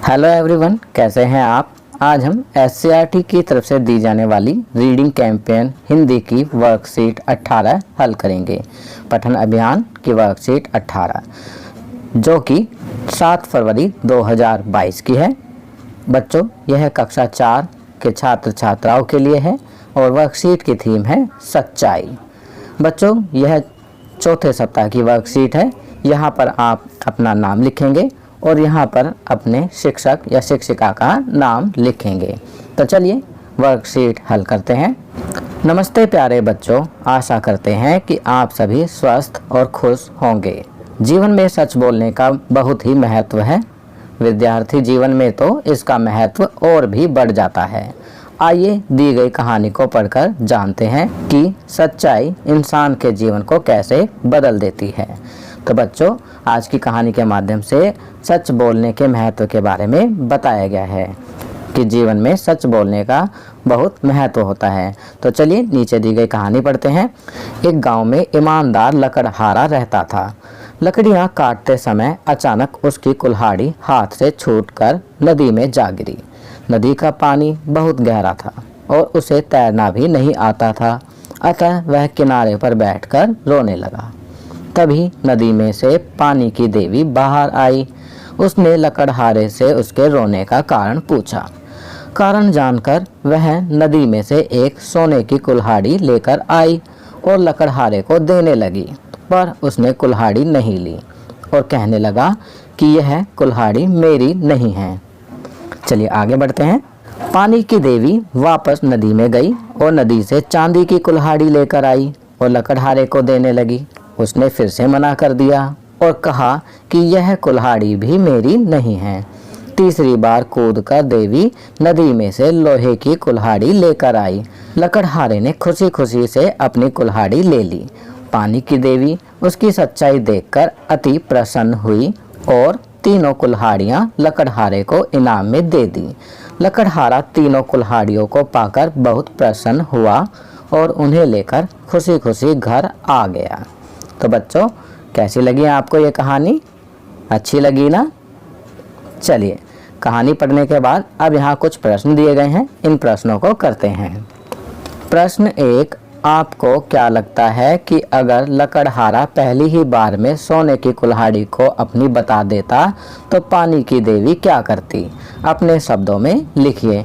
Hello everyone, कैसे हैं आप। आज हम एससीईआरटी की तरफ से दी जाने वाली रीडिंग कैंपेन हिंदी की वर्कशीट 18 हल करेंगे। पठन अभियान की वर्कशीट 18 जो कि 7 फरवरी 2022 की है। बच्चों, यह कक्षा 4 के छात्र छात्राओं के लिए है और वर्कशीट की थीम है सच्चाई। बच्चों, यह चौथे सप्ताह की वर्कशीट है। यहाँ पर आप अपना नाम लिखेंगे और यहाँ पर अपने शिक्षक या शिक्षिका का नाम लिखेंगे। तो चलिए वर्कशीट हल करते हैं। नमस्ते प्यारे बच्चों, आशा करते हैं कि आप सभी स्वस्थ और खुश होंगे। जीवन में सच बोलने का बहुत ही महत्व है। विद्यार्थी जीवन में तो इसका महत्व और भी बढ़ जाता है। आइए दी गई कहानी को पढ़कर जानते हैं कि सच्चाई इंसान के जीवन को कैसे बदल देती है। तो बच्चों, आज की कहानी के माध्यम से सच बोलने के महत्व के बारे में बताया गया है कि जीवन में सच बोलने का बहुत महत्व होता है। तो चलिए नीचे दी गई कहानी पढ़ते हैं। एक गांव में ईमानदार लकड़हारा रहता था। लकड़ियां काटते समय अचानक उसकी कुल्हाड़ी हाथ से छूटकर नदी में जा गिरी। नदी का पानी बहुत गहरा था और उसे तैरना भी नहीं आता था, अतः वह किनारे पर बैठकर रोने लगा। तभी नदी में से पानी की देवी बाहर आई। उसने लकड़हारे से उसके रोने का कारण पूछा। कारण जानकर वह नदी में से एक सोने की कुल्हाड़ी लेकर आई और लकड़हारे को देने लगी, पर उसने कुल्हाड़ी नहीं ली और कहने लगा कि यह कुल्हाड़ी मेरी नहीं है। चलिए आगे बढ़ते हैं। पानी की देवी वापस नदी में गई और नदी से चांदी की कुल्हाड़ी लेकर आई और लकड़हारे को देने लगी। उसने फिर से मना कर दिया और कहा कि यह कुल्हाड़ी भी मेरी नहीं है। तीसरी बार कूदकर देवी नदी में से लोहे की कुल्हाड़ी लेकर आई। लकड़हारे ने खुशी खुशी से अपनी कुल्हाड़ी ले ली। पानी की देवी उसकी सच्चाई देखकर अति प्रसन्न हुई और तीनों कुल्हाड़ियां लकड़हारे को इनाम में दे दी। लकड़हारा तीनों कुल्हाड़ियों को पाकर बहुत प्रसन्न हुआ और उन्हें लेकर खुशी खुशी घर आ गया। तो बच्चों, कैसी लगी आपको ये कहानी? अच्छी लगी ना? चलिए कहानी पढ़ने के बाद अब यहाँ कुछ प्रश्न दिए गए हैं, इन प्रश्नों को करते हैं। प्रश्न 1, आपको क्या लगता है कि अगर लकड़हारा पहली ही बार में सोने की कुल्हाड़ी को अपनी बता देता तो पानी की देवी क्या करती? अपने शब्दों में लिखिए।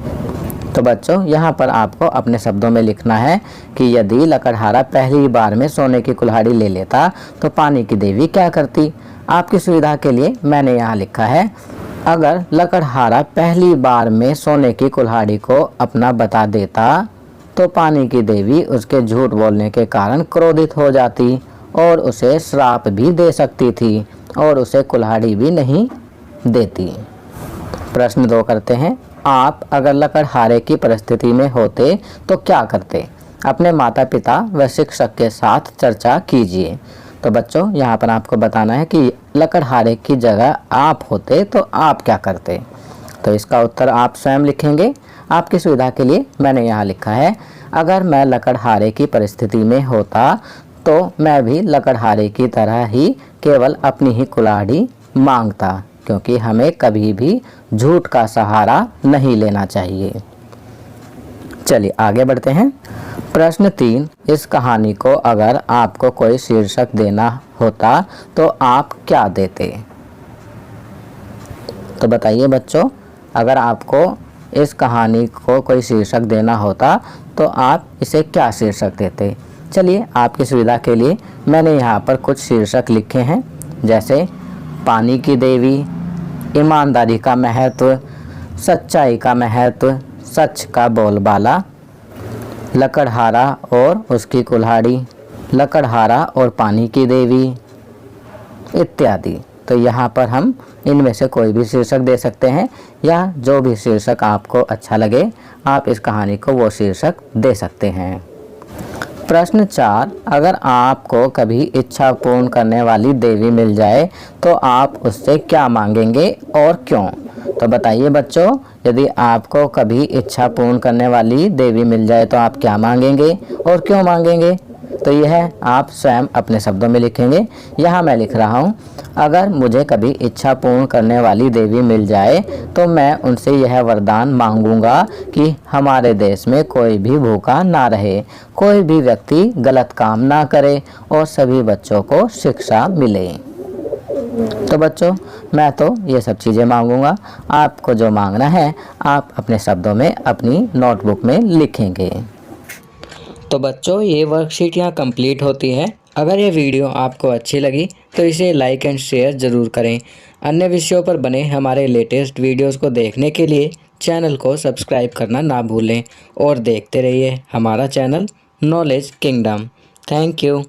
तो बच्चों, यहाँ पर आपको अपने शब्दों में लिखना है कि यदि लकड़हारा पहली बार में सोने की कुल्हाड़ी ले लेता तो पानी की देवी क्या करती। आपकी सुविधा के लिए मैंने यहाँ लिखा है, अगर लकड़हारा पहली बार में सोने की कुल्हाड़ी को अपना बता देता तो पानी की देवी उसके झूठ बोलने के कारण क्रोधित हो जाती और उसे श्राप भी दे सकती थी और उसे कुल्हाड़ी भी नहीं देती। प्रश्न 2 करते हैं। आप अगर लकड़हारे की परिस्थिति में होते तो क्या करते? अपने माता पिता व शिक्षक के साथ चर्चा कीजिए। तो बच्चों, यहाँ पर आपको बताना है कि लकड़हारे की जगह आप होते तो आप क्या करते। तो इसका उत्तर आप स्वयं लिखेंगे। आपकी सुविधा के लिए मैंने यहाँ लिखा है, अगर मैं लकड़हारे की परिस्थिति में होता तो मैं भी लकड़हारे की तरह ही केवल अपनी ही कुल्हाड़ी मांगता, क्योंकि हमें कभी भी झूठ का सहारा नहीं लेना चाहिए। चलिए आगे बढ़ते हैं। प्रश्न 3, इस कहानी को अगर आपको कोई शीर्षक देना होता तो आप क्या देते? तो बताइए बच्चों, अगर आपको इस कहानी को कोई शीर्षक देना होता तो आप इसे क्या शीर्षक देते? चलिए आपकी सुविधा के लिए मैंने यहाँ पर कुछ शीर्षक लिखे हैं, जैसे पानी की देवी, ईमानदारी का महत्व, सच्चाई का महत्व, सच का बोलबाला, लकड़हारा और उसकी कुल्हाड़ी, लकड़हारा और पानी की देवी इत्यादि। तो यहाँ पर हम इनमें से कोई भी शीर्षक दे सकते हैं या जो भी शीर्षक आपको अच्छा लगे आप इस कहानी को वो शीर्षक दे सकते हैं। प्रश्न 4, अगर आपको कभी इच्छा पूर्ण करने वाली देवी मिल जाए तो आप उससे क्या मांगेंगे और क्यों? तो बताइए बच्चों, यदि आपको कभी इच्छा पूर्ण करने वाली देवी मिल जाए तो आप क्या मांगेंगे और क्यों मांगेंगे? तो यह आप स्वयं अपने शब्दों में लिखेंगे। यहाँ मैं लिख रहा हूँ, अगर मुझे कभी इच्छा पूर्ण करने वाली देवी मिल जाए तो मैं उनसे यह वरदान मांगूंगा कि हमारे देश में कोई भी भूखा ना रहे, कोई भी व्यक्ति गलत काम ना करे और सभी बच्चों को शिक्षा मिले। तो बच्चों, मैं तो ये सब चीज़ें मांगूंगा, आपको जो मांगना है आप अपने शब्दों में अपनी नोटबुक में लिखेंगे। तो बच्चों, ये वर्कशीट यहाँ कंप्लीट होती है। अगर ये वीडियो आपको अच्छी लगी तो इसे लाइक एंड शेयर ज़रूर करें। अन्य विषयों पर बने हमारे लेटेस्ट वीडियोस को देखने के लिए चैनल को सब्सक्राइब करना ना भूलें और देखते रहिए हमारा channel knowledge kingdom. Thank you.